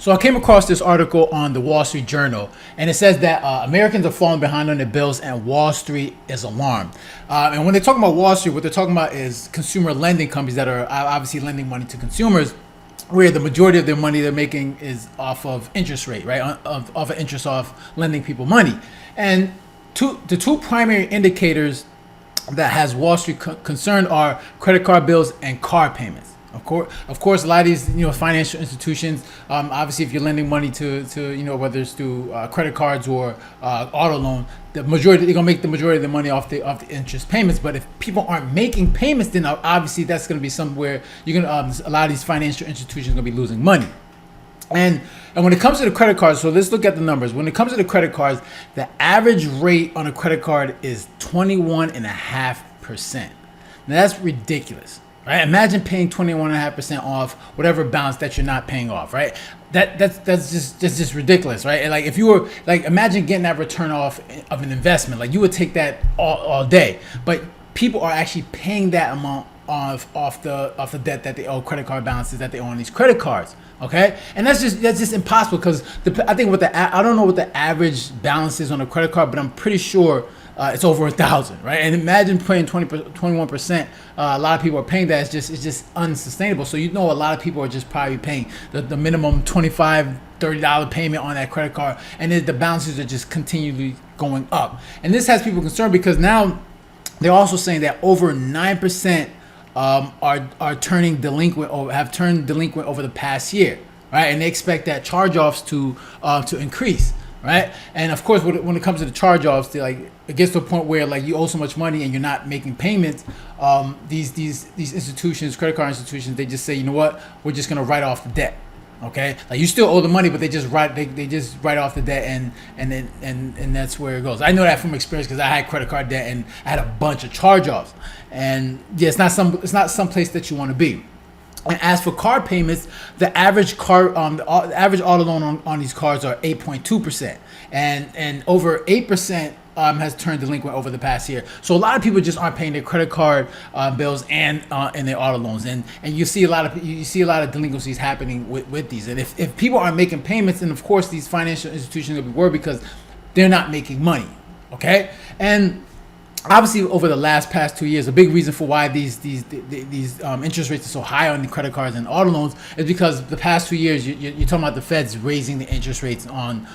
So I came across this article on the Wall Street Journal, and it says that Americans are falling behind on their bills, and Wall Street is alarmed. And when they talk about Wall Street, what they're talking about is consumer lending companies that are obviously lending money to consumers, where the majority of their money they're making is off of interest rate, right? Off of interest off lending people money. And the two primary indicators that has Wall Street concerned are credit card bills and car payments. Of course, a lot of these, financial institutions, obviously, if you're lending money to whether it's through credit cards or auto loan, they're gonna make the majority of the money off the interest payments. But if people aren't making payments, then obviously that's gonna be somewhere you're gonna a lot of these financial institutions are gonna be losing money. And when it comes to the credit cards, so let's look at the numbers. When it comes to the credit cards, the average rate on a credit card is 21.5%. Now that's ridiculous. Right? Imagine paying 21.5% off whatever balance that you're not paying off, right? That's just ridiculous, right? And like if you were imagine getting that return off of an investment, like you would take that all day. But people are actually paying that amount off the debt that they owe, credit card balances that they owe on these credit cards. Okay, and that's just impossible because I think I don't know what the average balance is on a credit card, but I'm pretty sure it's over 1,000, right? And imagine paying 21%. A lot of people are paying that. It's just unsustainable. So a lot of people are just probably paying the minimum $25, $30 payment on that credit card, and then the balances are just continually going up. And this has people concerned because now they're also saying that over 9% are turning delinquent or have turned delinquent over the past year, right? And they expect that charge-offs to increase. Right, and of course, when it comes to the charge-offs, it gets to a point where you owe so much money and you're not making payments. These institutions, credit card institutions, they just say, you know what, we're just gonna write off the debt. Okay, you still owe the money, but they just write off the debt, and that's where it goes. I know that from experience because I had credit card debt and I had a bunch of charge-offs, and yeah, it's not some place that you want to be. And as for car payments, the average average auto loan on these cars are 8.2%, and over 8% has turned delinquent over the past year. So a lot of people just aren't paying their credit card bills and their auto loans, and you see a lot of delinquencies happening with these. And if people aren't making payments, then of course these financial institutions will be worried because they're not making money. Okay, and obviously, over the past 2 years, a big reason for why these interest rates are so high on the credit cards and auto loans is because the past 2 years you're talking about the Feds raising the interest rates on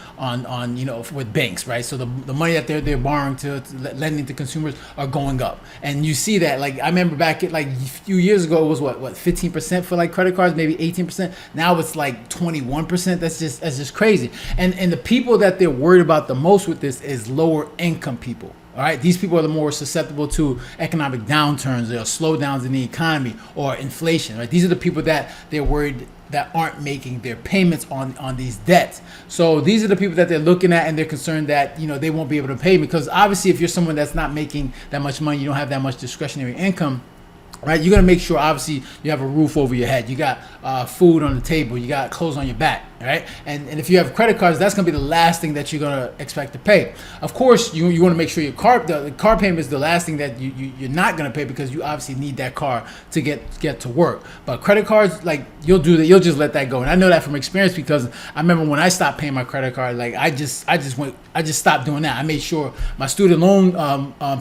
with banks, right? So the money that they're borrowing to lending to consumers are going up, and you see that. I remember back at a few years ago, it was what 15% for credit cards, maybe 18%. Now it's 21%. That's just crazy. And the people that they're worried about the most with this is lower income people. All right, these people are the more susceptible to economic downturns or slowdowns in the economy or inflation. Right, these are the people that they're worried that aren't making their payments on these debts. So these are the people that they're looking at, and they're concerned that they won't be able to pay, because obviously if you're someone that's not making that much money, you don't have that much discretionary income. Right, you're gonna make sure obviously you have a roof over your head, you got food on the table, you got clothes on your back, right? And if you have credit cards, that's gonna be the last thing that you're gonna expect to pay. Of course, you want to make sure the car payment is the last thing that you're not gonna pay, because you obviously need that car to get to work. But credit cards, you'll do that, you'll just let that go. And I know that from experience, because I remember when I stopped paying my credit card, I just stopped doing that. I made sure my student loan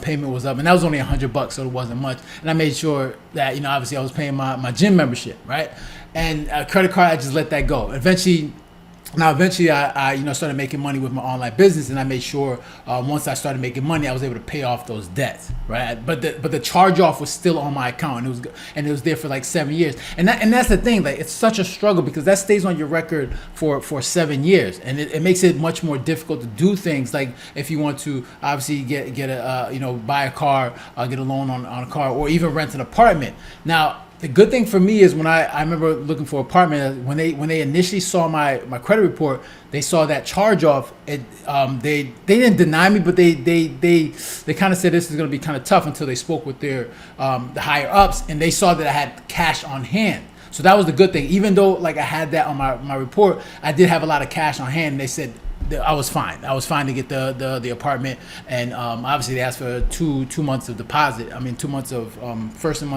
payment was up, and that was only $100, so it wasn't much. And I made sure that obviously I was paying my gym membership, right? And credit card, I just let that go. Eventually I started making money with my online business, and I made sure once I started making money, I was able to pay off those debts, right? But the charge off was still on my account, and it was there for 7 years. And that's the thing, it's such a struggle, because that stays on your record for 7 years, and it makes it much more difficult to do things like if you want to obviously get a buy a car, get a loan on a car, or even rent an apartment. Now, the good thing for me is when I remember looking for an apartment, when they initially saw my credit report, they saw that charge off. They didn't deny me, but they kind of said this is going to be kind of tough, until they spoke with the higher ups, and they saw that I had cash on hand. So that was the good thing. Even though I had that on my report, I did have a lot of cash on hand, and they said I was fine. I was fine to get the apartment, and obviously they asked for two months of deposit. 2 months of first and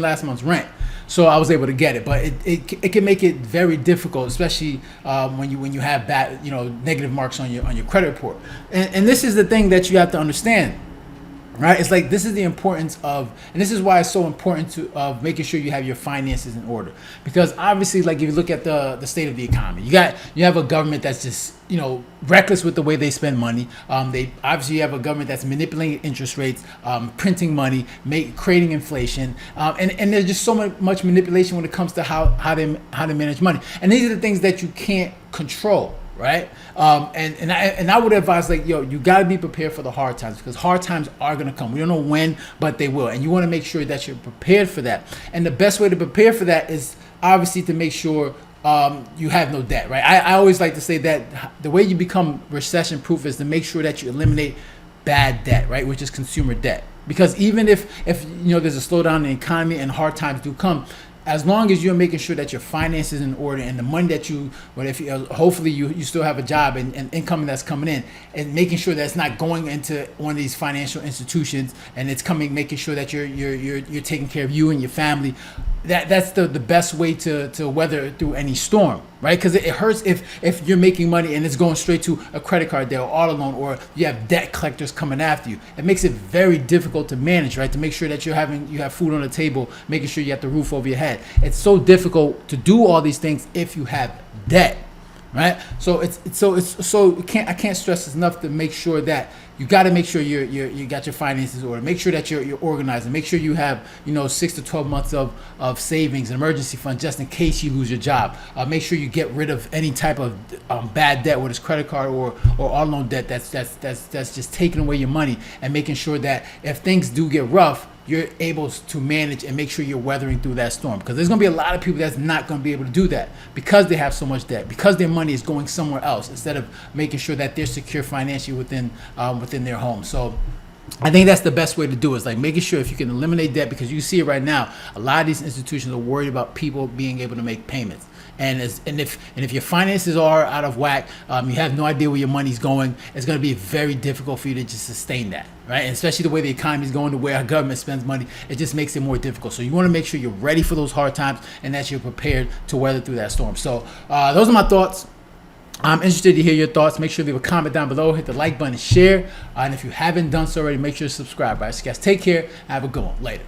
last month's rent. so I was able to get it. But it can make it very difficult, especially when you have bad, negative marks on your credit report. And this is the thing that you have to understand. Right, it's like this is the importance of, and this is why it's so important to of making sure you have your finances in order. Because obviously, like if you look at the state of the economy, you have a government that's just reckless with the way they spend money. They obviously you have a government that's manipulating interest rates, printing money, creating inflation, and there's just so much manipulation when it comes to how they manage money. And these are the things that you can't control. Right, and I would advise, like, you got to be prepared for the hard times, because hard times are gonna come. We don't know when, but they will, and you want to make sure that you're prepared for that. And the best way to prepare for that is obviously to make sure you have no debt. Right, I always like to say that the way you become recession proof is to make sure that you eliminate bad debt, right, which is consumer debt. Because even if there's a slowdown in the economy and hard times do come, as long as you're making sure that your finances in order, and the money that hopefully you still have a job and income that's coming in, and making sure that it's not going into one of these financial institutions, and it's making sure that you're taking care of you and your family. That's the best way to weather through any storm, right? Because it hurts if you're making money and it's going straight to a credit card debt or auto loan, or you have debt collectors coming after you. It makes it very difficult to manage, right? To make sure that you have food on the table, making sure you have the roof over your head. It's so difficult to do all these things if you have debt, right? So I can't stress this enough to make sure that you got to make sure you got your finances in order. Make sure that you're organized, and make sure you have 6 to 12 months of savings, an emergency fund, just in case you lose your job. Make sure you get rid of any type of bad debt, whether it's credit card or auto loan debt that's just taking away your money, and making sure that if things do get rough, you're able to manage and make sure you're weathering through that storm. Because there's going to be a lot of people that's not going to be able to do that, because they have so much debt, because their money is going somewhere else, instead of making sure that they're secure financially within their home. So I think that's the best way to do it, is like making sure if you can eliminate debt, because you see it right now. A lot of these institutions are worried about people being able to make payments. And if your finances are out of whack, you have no idea where your money's going, it's going to be very difficult for you to just sustain that, right? And especially the way the economy is going, the way our government spends money, it just makes it more difficult. So you want to make sure you're ready for those hard times, and that you're prepared to weather through that storm. So those are my thoughts. I'm interested to hear your thoughts. Make sure to leave a comment down below, hit the like button, share, and if you haven't done so already, make sure to subscribe. All right, so guys, take care. Have a good one. Later.